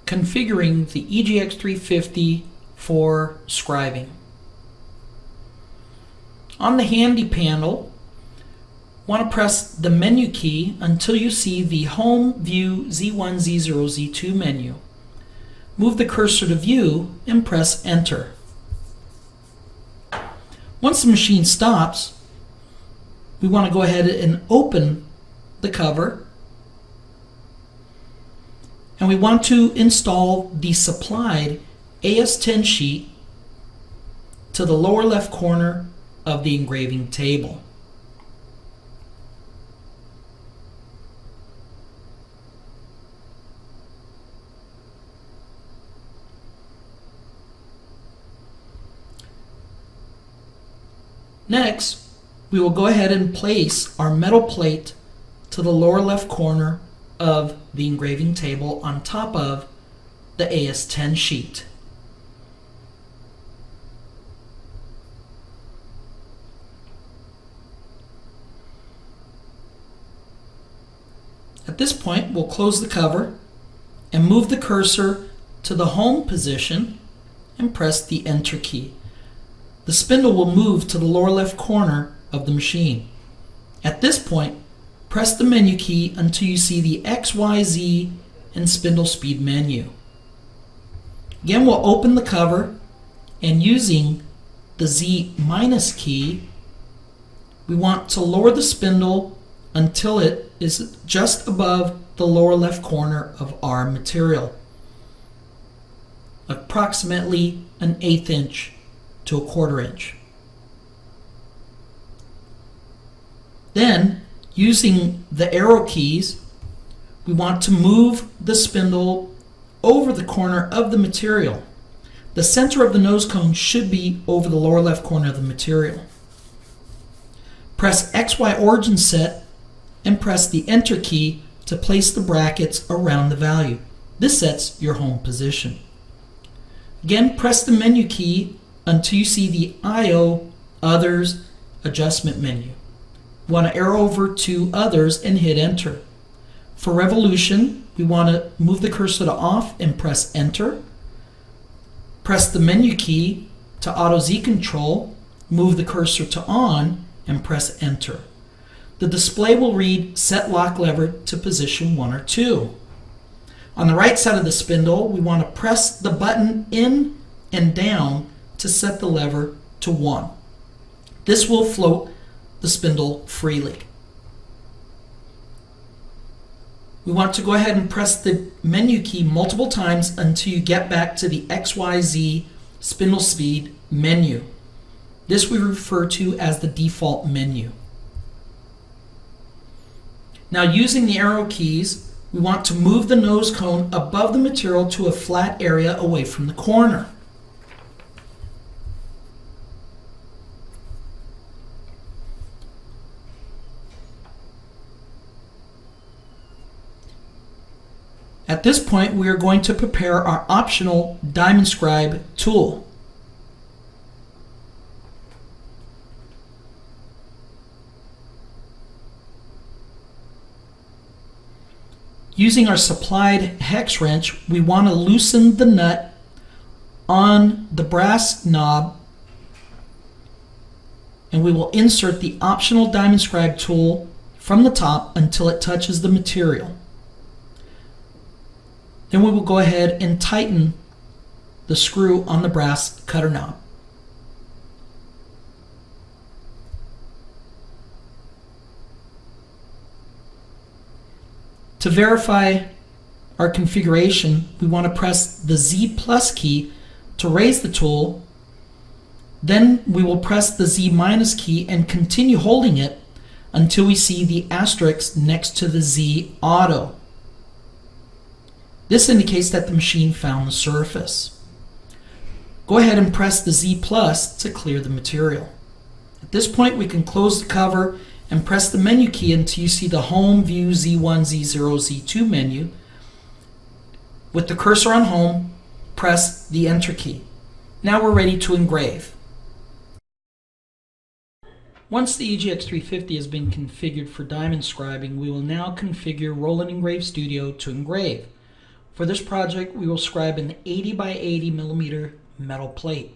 configuring the EGX 350 for scribing. On the handy panel, want to press the menu key until you see the Home, View, Z1, Z0, Z2 menu. Move the cursor to View and press Enter. Once the machine stops, we want to go ahead and open the cover, and we want to install the supplied AS10 sheet to the lower left corner of the engraving table. Next, we will go ahead and place our metal plate to the lower left corner of the engraving table on top of the AS10 sheet. At this point, we'll close the cover and move the cursor to the home position and press the Enter key. The spindle will move to the lower left corner of the machine. At this point, press the menu key until you see the X, Y, Z, and spindle speed menu. Again, we'll open the cover, and using the Z minus key, we want to lower the spindle until it is just above the lower left corner of our material, approximately an 1/8 inch to a 1/4 inch. Then, using the arrow keys, we want to move the spindle over the corner of the material. The center of the nose cone should be over the lower left corner of the material. Press XY origin set and press the Enter key to place the brackets around the value. This sets your home position. Again, press the menu key until you see the IO Others adjustment menu. We want to arrow over to Others and hit Enter. For revolution, we want to move the cursor to off and press Enter. Press the menu key to Auto Z control, move the cursor to on, and press Enter. The display will read Set Lock Lever to position 1 or 2. On the right side of the spindle, we want to press the button in and down to set the lever to 1. This will float the spindle freely. We want to go ahead and press the menu key multiple times until you get back to the XYZ spindle speed menu. This we refer to as the default menu. Now, using the arrow keys, we want to move the nose cone above the material to a flat area away from the corner. At this point, we are going to prepare our optional Diamond Scribe tool. Using our supplied hex wrench, we want to loosen the nut on the brass knob, and we will insert the optional Diamond Scribe tool from the top until it touches the material. Then we will go ahead and tighten the screw on the brass cutter knob. To verify our configuration, we want to press the Z plus key to raise the tool. Then we will press the Z minus key and continue holding it until we see the asterisk next to the Z auto. This indicates that the machine found the surface. Go ahead and press the Z plus to clear the material. At this point, we can close the cover and press the menu key until you see the Home, View, Z1, Z0, Z2 menu. With the cursor on Home, press the Enter key. Now we're ready to engrave. Once the EGX 350 has been configured for diamond scribing, we will now configure Roland Engrave Studio to engrave. For this project, we will scribe an 80 by 80 millimeter metal plate.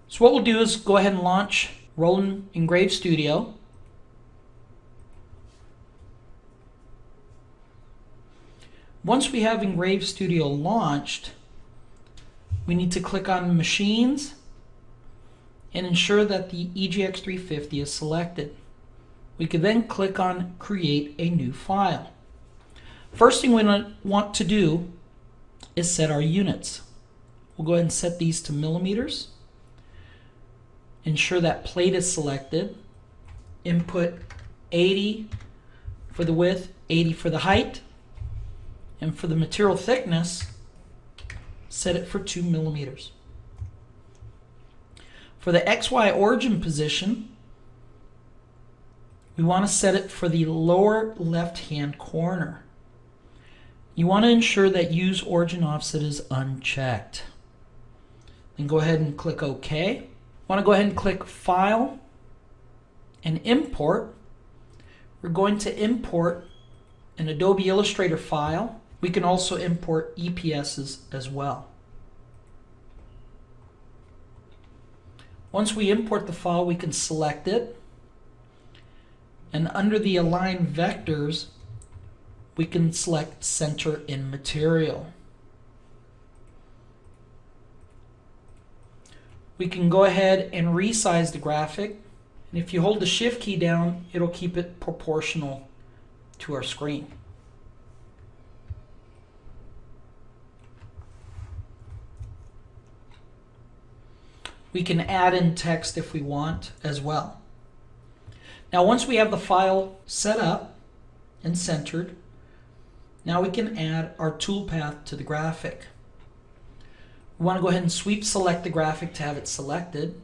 So what we'll do is go ahead and launch Roland Engrave Studio. Once we have Engrave Studio launched, we need to click on Machines and ensure that the EGX 350 is selected. We can then click on Create a New File. First thing we want to do is set our units. We'll go ahead and set these to millimeters. Ensure that plate is selected. Input 80 for the width, 80 for the height. And for the material thickness, set it for 2 millimeters. For the XY origin position, we want to set it for the lower left-hand corner. You want to ensure that Use Origin Offset is unchecked. Then go ahead and click OK. Want to go ahead and click File and Import. We're going to import an Adobe Illustrator file. We can also import EPSs as well. Once we import the file, we can select it. And under the Align Vectors, we can select Center in Material. We can go ahead and resize the graphic. And if you hold the Shift key down, it'll keep it proportional to our screen. We can add in text if we want as well. Now once we have the file set up and centered, now we can add our toolpath to the graphic. We want to go ahead and sweep select the graphic to have it selected.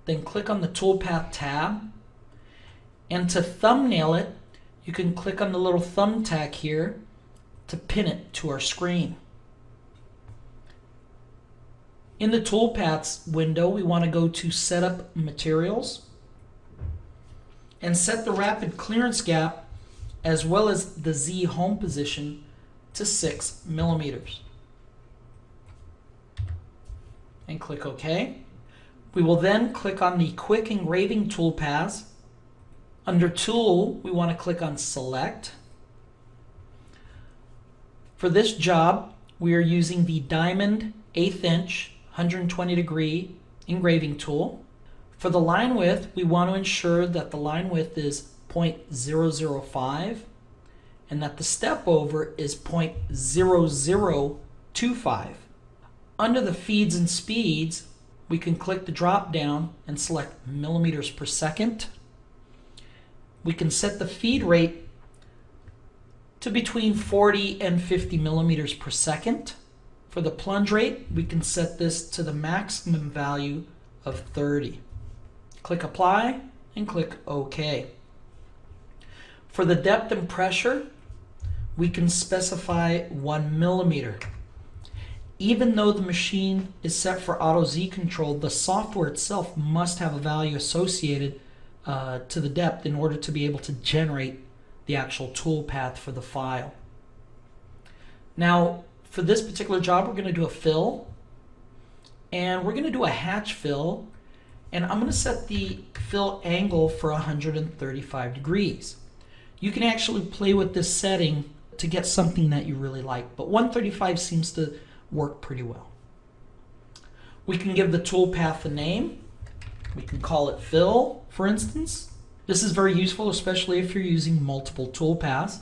Then click on the Toolpath tab. And to thumbnail it, you can click on the little thumbtack here to pin it to our screen. In the Toolpaths window, we want to go to Setup Materials and set the rapid clearance gap as well as the Z home position to 6 millimeters. And click OK. We will then click on the Quick Engraving Toolpaths. Under Tool, we want to click on Select. For this job, we are using the Diamond 1/8 inch 120 degree engraving tool. For the line width, we want to ensure that the line width is 0.005 and that the step over is 0.0025. Under the feeds and speeds, we can click the drop down and select millimeters per second. We can set the feed rate to between 40 and 50 millimeters per second. For the plunge rate, we can set this to the maximum value of 30. Click Apply and click OK. For the depth and pressure, we can specify 1 millimeter. Even though the machine is set for Auto Z control, the software itself must have a value associated to the depth in order to be able to generate the actual toolpath for the file. Now, for this particular job, we're going to do a fill, and we're going to do a hatch fill, and I'm going to set the fill angle for 135 degrees. You can actually play with this setting to get something that you really like, but 135 seems to work pretty well. We can give the toolpath a name. We can call it fill, for instance. This is very useful, especially if you're using multiple toolpaths.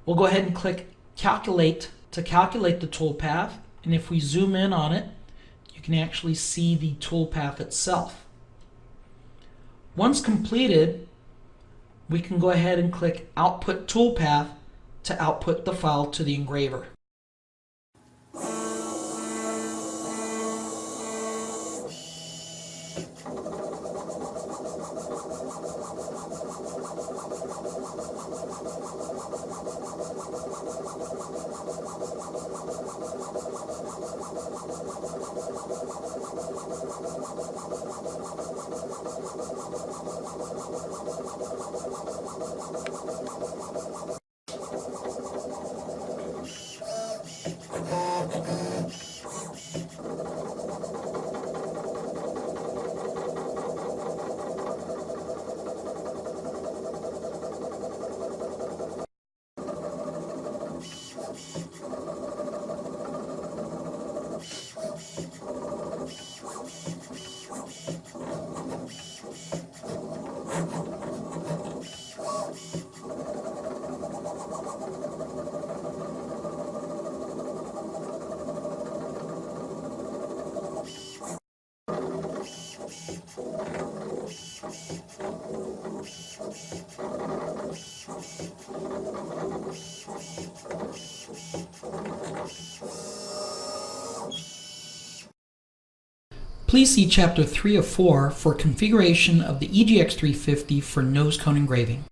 We'll go ahead and click Calculate to calculate the toolpath, and if we zoom in on it, you can actually see the toolpath itself. Once completed, we can go ahead and click Output Toolpath to output the file to the engraver. Please see Chapter 3 of 4 for configuration of the EGX 350 for nose cone engraving.